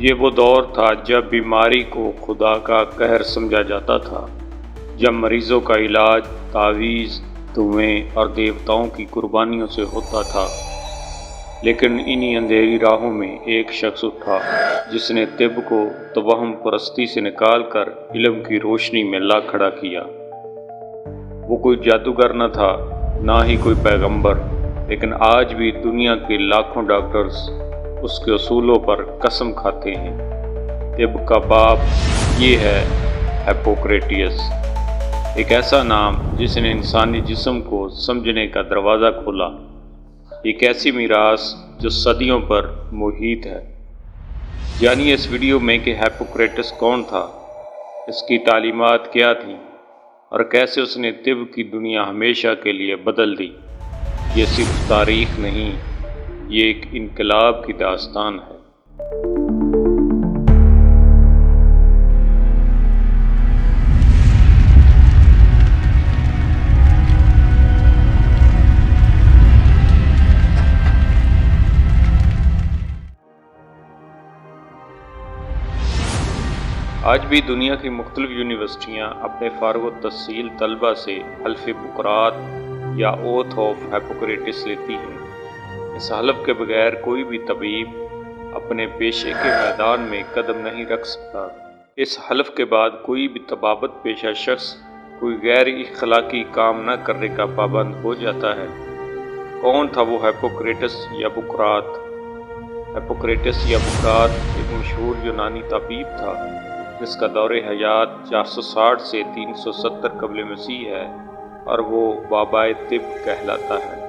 یہ وہ دور تھا جب بیماری کو خدا کا قہر سمجھا جاتا تھا، جب مریضوں کا علاج تعویذ، دعائیں اور دیوتاؤں کی قربانیوں سے ہوتا تھا۔ لیکن انہی اندھیری راہوں میں ایک شخص اٹھا جس نے طب کو توہم پرستی سے نکال کر علم کی روشنی میں لا کھڑا کیا۔ وہ کوئی جادوگر نہ تھا، نہ ہی کوئی پیغمبر، لیکن آج بھی دنیا کے لاکھوں ڈاکٹرز اس کے اصولوں پر قسم کھاتے ہیں۔ طب کا باپ یہ ہے ہپوکریٹس، ایک ایسا نام جس نے انسانی جسم کو سمجھنے کا دروازہ کھولا، ایک ایسی میراث جو صدیوں پر محیط ہے۔ جانیے اس ویڈیو میں کہ ہپوکریٹس کون تھا، اس کی تعلیمات کیا تھیں، اور کیسے اس نے طب کی دنیا ہمیشہ کے لیے بدل دی۔ یہ صرف تاریخ نہیں، یہ ایک انقلاب کی داستان ہے۔ آج بھی دنیا کی مختلف یونیورسٹیاں اپنے فارغ التحصیل طلبہ سے حلف بقرات یا اوتھ آف ہپوکریٹس لیتی ہیں۔ اس حلف کے بغیر کوئی بھی طبیب اپنے پیشے کے میدان میں قدم نہیں رکھ سکتا۔ اس حلف کے بعد کوئی بھی طبابت پیشہ شخص کوئی غیر اخلاقی کام نہ کرنے کا پابند ہو جاتا ہے۔ کون تھا وہ ہپوکریٹس یا بقرات؟ ہپوکریٹس یا بقرات ایک مشہور یونانی طبیب تھا جس کا دور حیات 460 سے 370 قبل مسیح ہے، اور وہ بابائے طب کہلاتا ہے۔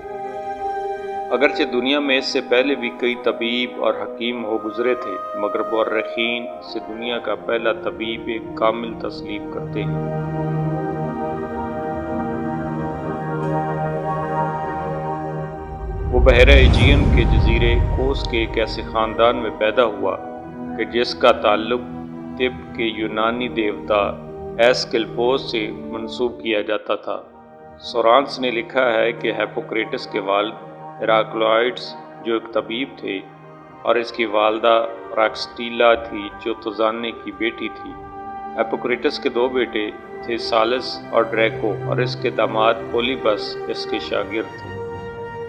اگرچہ دنیا میں اس سے پہلے بھی کئی طبیب اور حکیم ہو گزرے تھے، مگر مورخین اسے دنیا کا پہلا طبیب ایک کامل تسلیم کرتے ہیں۔ وہ بحیرہ ایجین کے جزیرے کوس کے ایک ایسے خاندان میں پیدا ہوا کہ جس کا تعلق طب کے یونانی دیوتا ایسکلپوس سے منسوب کیا جاتا تھا۔ سورانس نے لکھا ہے کہ ہپوکریٹس کے والد ہیراکلائٹس جو ایک طبیب تھے، اور اس کی والدہ پراکسٹیلا تھی جو تزانے کی بیٹی تھی۔ ہپوکریٹس کے دو بیٹے تھے، سالس اور ڈریکو، اور اس کے داماد پولیبس اس کے شاگرد تھے۔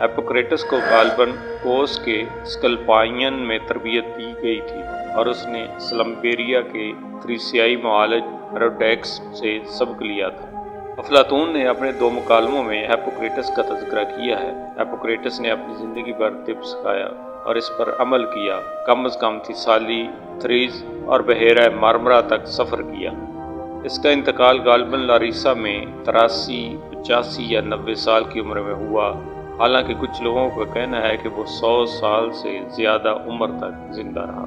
ہپوکریٹس کو غالباً کوس کے اسکلپائین میں تربیت دی گئی تھی، اور اس نے سلمبیریا کے تھریسیائی معالج ہیروڈیکس سے سبق لیا تھا۔ افلاطون نے اپنے 2 مکالموں میں ہپوکریٹس کا تذکرہ کیا ہے۔ ہپوکریٹس نے اپنی زندگی بھر طب سکھایا اور اس پر عمل کیا، کم از کم تھیسالی، تھریس اور بحیرہ مارمرا تک سفر کیا۔ اس کا انتقال غالباً لاریسا میں 83، 85 یا 90 سال کی عمر میں ہوا، حالانکہ کچھ لوگوں کا کہنا ہے کہ وہ 100 سال سے زیادہ عمر تک زندہ رہا۔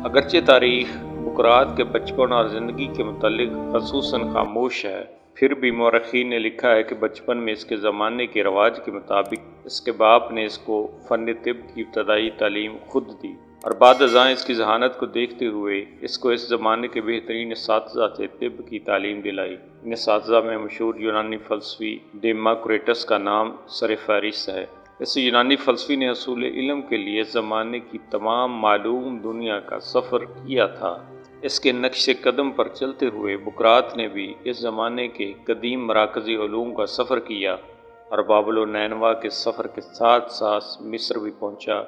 اگرچہ تاریخ بقرات کے بچپن اور زندگی کے متعلق خصوصاً خاموش ہے، پھر بھی مورخین نے لکھا ہے کہ بچپن میں اس کے زمانے کے رواج کے مطابق اس کے باپ نے اس کو فن طب کی ابتدائی تعلیم خود دی، اور بعد ازاں اس کی ذہانت کو دیکھتے ہوئے اس کو اس زمانے کے بہترین اساتذہ سے طب کی تعلیم دلائی۔ ان اساتذہ میں مشہور یونانی فلسفی ڈیماکریٹس کا نام سر فہرست ہے۔ اس یونانی فلسفی نے حصول علم کے لیے اس زمانے کی تمام معلوم دنیا کا سفر کیا تھا۔ اس کے نقش قدم پر چلتے ہوئے بقرات نے بھی اس زمانے کے قدیم مراکزی علوم کا سفر کیا، اور بابل و نینوا کے سفر کے ساتھ ساتھ مصر بھی پہنچا،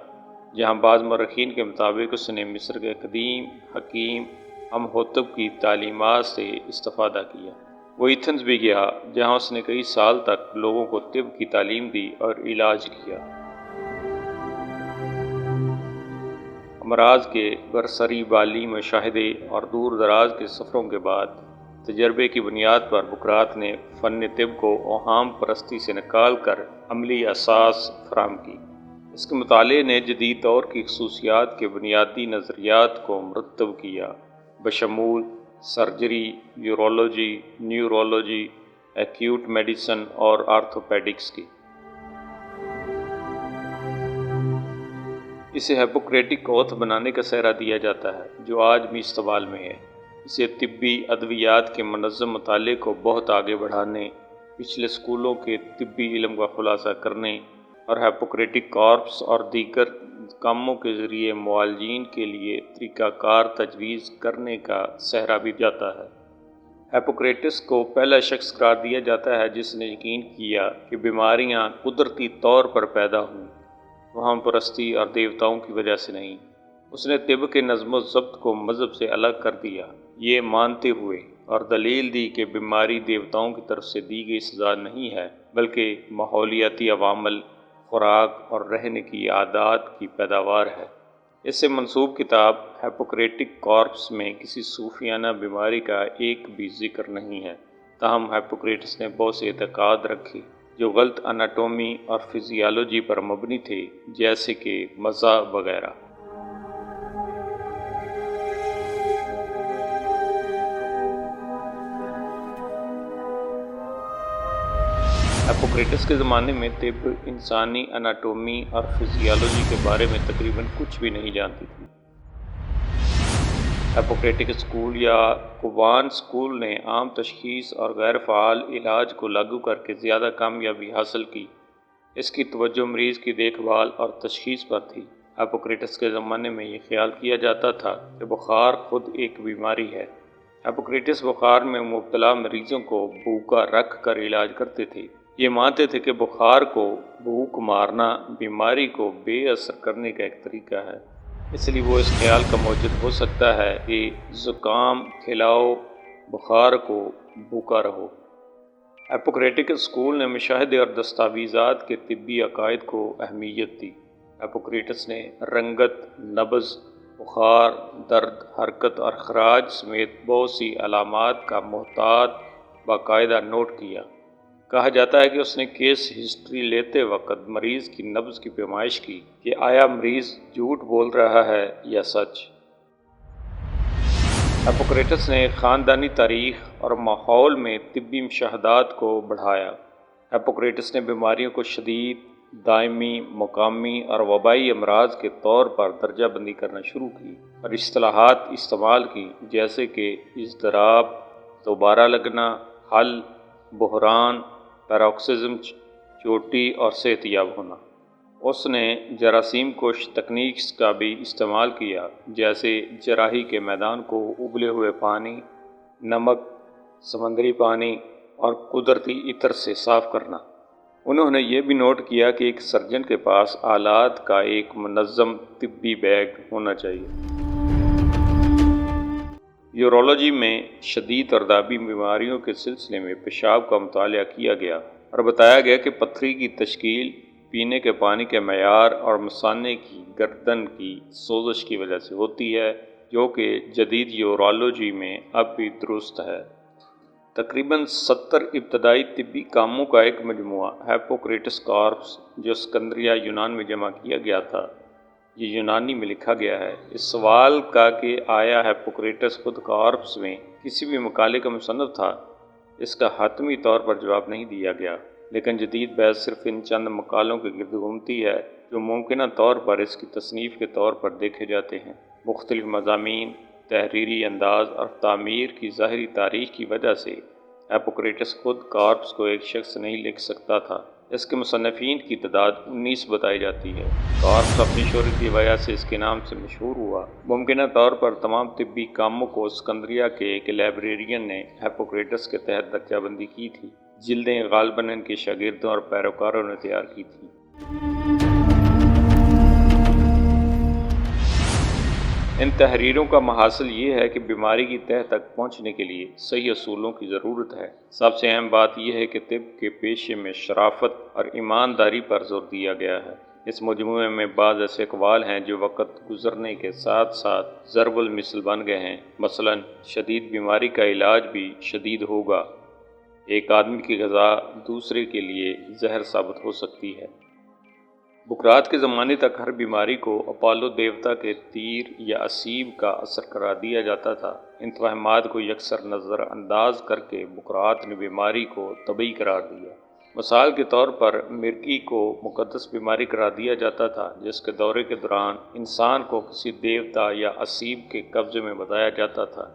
جہاں بعض مورخین کے مطابق اس نے مصر کے قدیم حکیم امہوتب کی تعلیمات سے استفادہ کیا۔ وہ ایتھنز بھی گیا، جہاں اس نے کئی سال تک لوگوں کو طب کی تعلیم دی اور علاج کیا۔ امراض کے برسری بالی مشاہدے اور دور دراز کے سفروں کے بعد تجربے کی بنیاد پر بقرات نے فن طب کو اوہام پرستی سے نکال کر عملی اساس فراہم کی۔ اس کے مطالعے نے جدید دور کی خصوصیات کے بنیادی نظریات کو مرتب کیا، بشمول surgery, urology, neurology, acute medicine اور آرتھوپیڈکس کی۔ اسے ہپوکریٹک اوتھ بنانے کا سہرا دیا جاتا ہے، جو آج بھی استعمال میں ہے۔ اسے طبی ادویات کے منظم مطالعے کو بہت آگے بڑھانے، پچھلے اسکولوں کے طبی علم کا خلاصہ کرنے، اور ہپوکریٹک کارپس اور دیگر کاموں کے ذریعے معالجین کے لیے طریقہ کار تجویز کرنے کا سہرا بھی جاتا ہے۔ ہیپوکریٹس کو پہلا شخص قرار دیا جاتا ہے جس نے یقین کیا کہ بیماریاں قدرتی طور پر پیدا ہوئیں، وہم پرستی اور دیوتاؤں کی وجہ سے نہیں۔ اس نے طب کے نظم و ضبط کو مذہب سے الگ کر دیا، یہ مانتے ہوئے اور دلیل دی کہ بیماری دیوتاؤں کی طرف سے دی گئی سزا نہیں ہے بلکہ ماحولیاتی عوامل، خوراک اور رہنے کی عادات کی پیداوار ہے۔ اس سے منسوب کتاب ہیپوکریٹک کارپس میں کسی صوفیانہ بیماری کا ایک بھی ذکر نہیں ہے، تاہم ہیپوکریٹس نے بہت سے اعتقاد رکھے جو غلط اناٹومی اور فزیالوجی پر مبنی تھے، جیسے کہ مزہ وغیرہ۔ ہیپوکریٹس کے زمانے میں طب انسانی اناٹومی اور فزیالوجی کے بارے میں تقریباً کچھ بھی نہیں جانتی تھی۔ ہیپوکریٹک اسکول یا کوبان اسکول نے عام تشخیص اور غیر فعال علاج کو لاگو کر کے زیادہ کامیابی حاصل کی۔ اس کی توجہ مریض کی دیکھ بھال اور تشخیص پر تھی۔ ہیپوکریٹس کے زمانے میں یہ خیال کیا جاتا تھا کہ بخار خود ایک بیماری ہے۔ ہیپوکریٹس بخار میں مبتلا مریضوں کو بھوکا رکھ کر علاج کرتے تھے۔ یہ مانتے تھے کہ بخار کو بھوک مارنا بیماری کو بے اثر کرنے کا ایک طریقہ ہے، اس لیے وہ اس خیال کا موجد ہو سکتا ہے کہ زکام کھلاؤ، بخار کو بھوکا رہو۔ ہیپوکریٹک اسکول نے مشاہدے اور دستاویزات کے طبی عقائد کو اہمیت دی۔ ہیپوکریٹس نے رنگت، نبض، بخار، درد، حرکت اور خراج سمیت بہت سی علامات کا محتاط باقاعدہ نوٹ کیا۔ کہا جاتا ہے کہ اس نے کیس ہسٹری لیتے وقت مریض کی نبض کی پیمائش کی کہ آیا مریض جھوٹ بول رہا ہے یا سچ۔ ہیپوکریٹس نے خاندانی تاریخ اور ماحول میں طبی مشاہدات کو بڑھایا۔ ہیپوکریٹس نے بیماریوں کو شدید، دائمی، مقامی اور وبائی امراض کے طور پر درجہ بندی کرنا شروع کی اور اصطلاحات استعمال کی جیسے کہ اضطراب، دوبارہ لگنا، حل، بحران، پیروکسزم، چوٹی اور صحت یاب ہونا۔ اس نے جراثیم کش تکنیکس کا بھی استعمال کیا جیسے جراحی کے میدان کو ابلے ہوئے پانی، نمک، سمندری پانی اور قدرتی عطر سے صاف کرنا۔ انہوں نے یہ بھی نوٹ کیا کہ ایک سرجن کے پاس آلات کا ایک منظم طبی بیگ ہونا چاہیے۔ یورولوجی میں شدید اور دابی بیماریوں کے سلسلے میں پیشاب کا مطالعہ کیا گیا اور بتایا گیا کہ پتھری کی تشکیل پینے کے پانی کے معیار اور مثانے کی گردن کی سوزش کی وجہ سے ہوتی ہے، جو کہ جدید یورولوجی میں اب بھی درست ہے۔ تقریباً 70 ابتدائی طبی کاموں کا ایک مجموعہ ہیپوکریٹس کارپس جو اسکندریہ یونان میں جمع کیا گیا تھا، یہ یونانی میں لکھا گیا ہے۔ اس سوال کا کہ آیا ہیپوکریٹس خود کارپس میں کسی بھی مقالے کا مصنف تھا، اس کا حتمی طور پر جواب نہیں دیا گیا، لیکن جدید بحث صرف ان چند مقالوں کے گرد گھومتی ہے جو ممکنہ طور پر اس کی تصنیف کے طور پر دیکھے جاتے ہیں۔ مختلف مضامین، تحریری انداز اور تعمیر کی ظاہری تاریخ کی وجہ سے ہیپوکریٹس خود کارپس کو ایک شخص نہیں لکھ سکتا تھا۔ اس کے مصنفین کی تعداد 19 بتائی جاتی ہے۔ کارپس اپنی شہرت کی وجہ سے اس کے نام سے مشہور ہوا۔ ممکنہ طور پر تمام طبی کاموں کو اسکندریہ کے ایک لائبریرین نے ہیپوکریٹس کے تحت درجہ بندی کی تھی۔ جلدیں غالباً ان کے شاگردوں اور پیروکاروں نے تیار کی تھیں۔ ان تحریروں کا محاصل یہ ہے کہ بیماری کی تہہ تک پہنچنے کے لیے صحیح اصولوں کی ضرورت ہے۔ سب سے اہم بات یہ ہے کہ طب کے پیشے میں شرافت اور ایمانداری پر زور دیا گیا ہے۔ اس مجموعے میں بعض ایسے اقوال ہیں جو وقت گزرنے کے ساتھ ساتھ ضرب المثل بن گئے ہیں۔ مثلاً شدید بیماری کا علاج بھی شدید ہوگا۔ ایک آدمی کی غذا دوسرے کے لیے زہر ثابت ہو سکتی ہے۔ بکرات کے زمانے تک ہر بیماری کو اپالو دیوتا کے تیر یا اسیب کا اثر قرار دیا جاتا تھا۔ ان توہمات کو یکسر نظر انداز کر کے بکرات نے بیماری کو طبعی قرار دیا۔ مثال کے طور پر مرگی کو مقدس بیماری قرار دیا جاتا تھا جس کے دورے کے دوران انسان کو کسی دیوتا یا اسیب کے قبضے میں بتایا جاتا تھا۔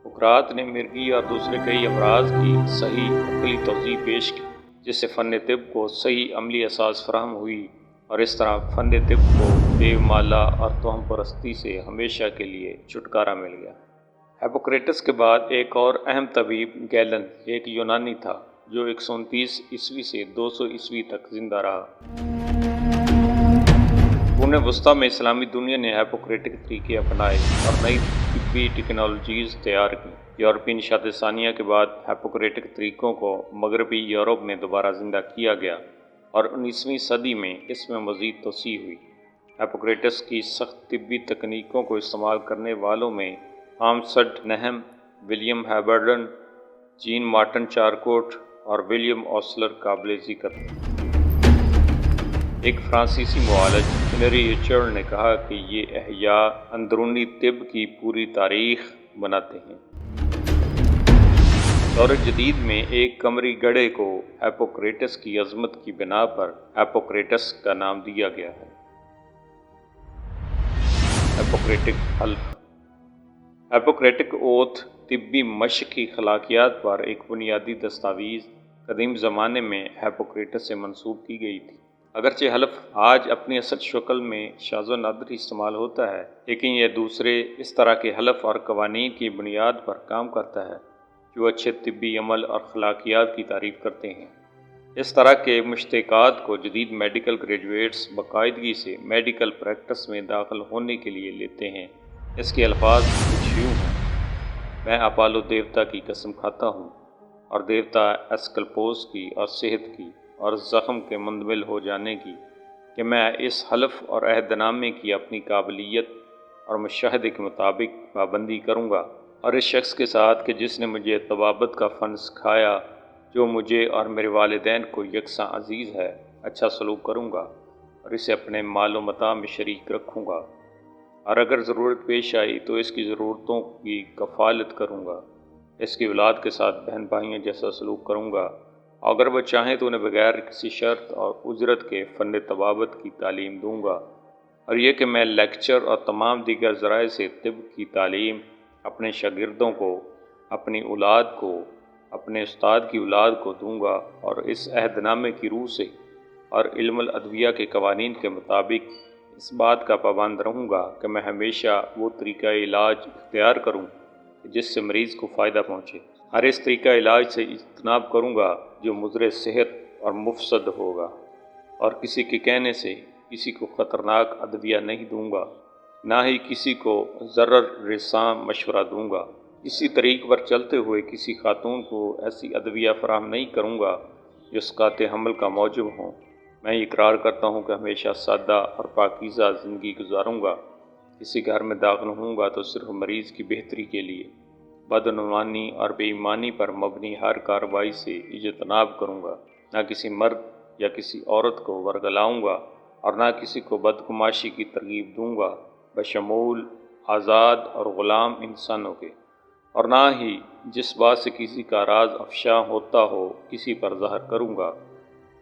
بکرات نے مرگی اور دوسرے کئی امراض کی صحیح عقلی توضیح پیش کی جس سے فن طب کو صحیح عملی اساس فراہم ہوئی اور اس طرح فن طب کو دیو مالا اور توہم پرستی سے ہمیشہ کے لیے چھٹکارا مل گیا۔ ہپوکریٹس کے بعد ایک اور اہم طبیب گیلن ایک یونانی تھا جو 129 عیسوی سے 200 عیسوی تک زندہ رہا۔ قرون وسطیٰ میں اسلامی دنیا نے ہپوکریٹک طریقے اپنائے اور نئی طبی ٹیکنالوجیز تیار کیں۔ یورپی نشاط ثانیہ کے بعد ہپوکریٹک طریقوں کو مغربی یورپ میں دوبارہ زندہ کیا گیا اور 19ویں صدی میں اس میں مزید توسیع ہوئی۔ ہپوکریٹس کی سخت طبی تکنیکوں کو استعمال کرنے والوں میں آمسٹرڈ نہم، ولیم ہیبرڈن، جین مارٹن چارکوٹ اور ولیم اوسلر قابل ذکر ہیں۔ ایک فرانسیسی معالج ہنری رچرڈ نے کہا کہ یہ احیاء اندرونی طب کی پوری تاریخ بناتے ہیں۔ دور جدید میں ایک قمری گڑھے کو ہپوکریٹس کی عظمت کی بنا پر ہپوکریٹس کا نام دیا گیا ہے۔ ہپوکریٹک حلف۔ ہپوکریٹک اوتھ طبی مشق کی خلاقیات پر ایک بنیادی دستاویز قدیم زمانے میں ہپوکریٹس سے منسوب کی گئی تھی۔ اگرچہ حلف آج اپنی اصل شکل میں شاذ و نادر استعمال ہوتا ہے، لیکن یہ دوسرے اس طرح کے حلف اور قوانین کی بنیاد پر کام کرتا ہے جو اچھے طبی عمل اور خلاقیات کی تعریف کرتے ہیں۔ اس طرح کے مشتقات کو جدید میڈیکل گریجویٹس باقاعدگی سے میڈیکل پریکٹس میں داخل ہونے کے لیے لیتے ہیں۔ اس کے الفاظ کچھ یوں ہیں: میں اپالو دیوتا کی قسم کھاتا ہوں، اور دیوتا ایسکلپوس کی اور صحت کی اور زخم کے مندمل ہو جانے کی، کہ میں اس حلف اور عہد نامے کی اپنی قابلیت اور مشاہدے کے مطابق پابندی کروں گا، اور اس شخص کے ساتھ کہ جس نے مجھے طبابت کا فن سکھایا، جو مجھے اور میرے والدین کو یکساں عزیز ہے، اچھا سلوک کروں گا اور اسے اپنے مال و متاع میں شریک رکھوں گا، اور اگر ضرورت پیش آئی تو اس کی ضرورتوں کی کفالت کروں گا، اس کی اولاد کے ساتھ بہن بھائیوں جیسا سلوک کروں گا، اگر وہ چاہیں تو انہیں بغیر کسی شرط اور اجرت کے فن طبابت کی تعلیم دوں گا، اور یہ کہ میں لیکچر اور تمام دیگر ذرائع سے طب کی تعلیم اپنے شاگردوں کو، اپنی اولاد کو، اپنے استاد کی اولاد کو دوں گا، اور اس عہد نامے کی روح سے اور علم الادویہ کے قوانین کے مطابق اس بات کا پابند رہوں گا کہ میں ہمیشہ وہ طریقہ علاج اختیار کروں جس سے مریض کو فائدہ پہنچے، ہر اس طریقہ علاج سے اجتناب کروں گا جو مضر صحت اور مفسد ہوگا، اور کسی کے کہنے سے کسی کو خطرناک ادویہ نہیں دوں گا، نہ ہی کسی کو ضرر رساں مشورہ دوں گا، اسی طریق پر چلتے ہوئے کسی خاتون کو ایسی ادویہ فراہم نہیں کروں گا جو اسقاط حمل کا موجب ہوں۔ میں اقرار کرتا ہوں کہ ہمیشہ سادہ اور پاکیزہ زندگی گزاروں گا، کسی گھر میں داخل ہوں گا تو صرف مریض کی بہتری کے لیے، بدعنوانی اور بے ایمانی پر مبنی ہر کارروائی سے اجتناب کروں گا، نہ کسی مرد یا کسی عورت کو ورگلاؤں گا اور نہ کسی کو بدگماشی کی ترغیب دوں گا، بشمول آزاد اور غلام انسانوں کے، اور نہ ہی جس بات سے کسی کا راز افشا ہوتا ہو کسی پر ظاہر کروں گا،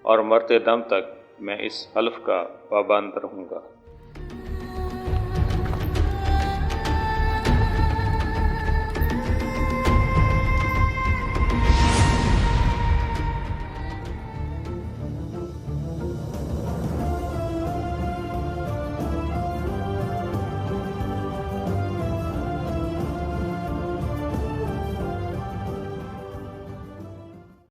اور مرتے دم تک میں اس حلف کا پابند رہوں گا۔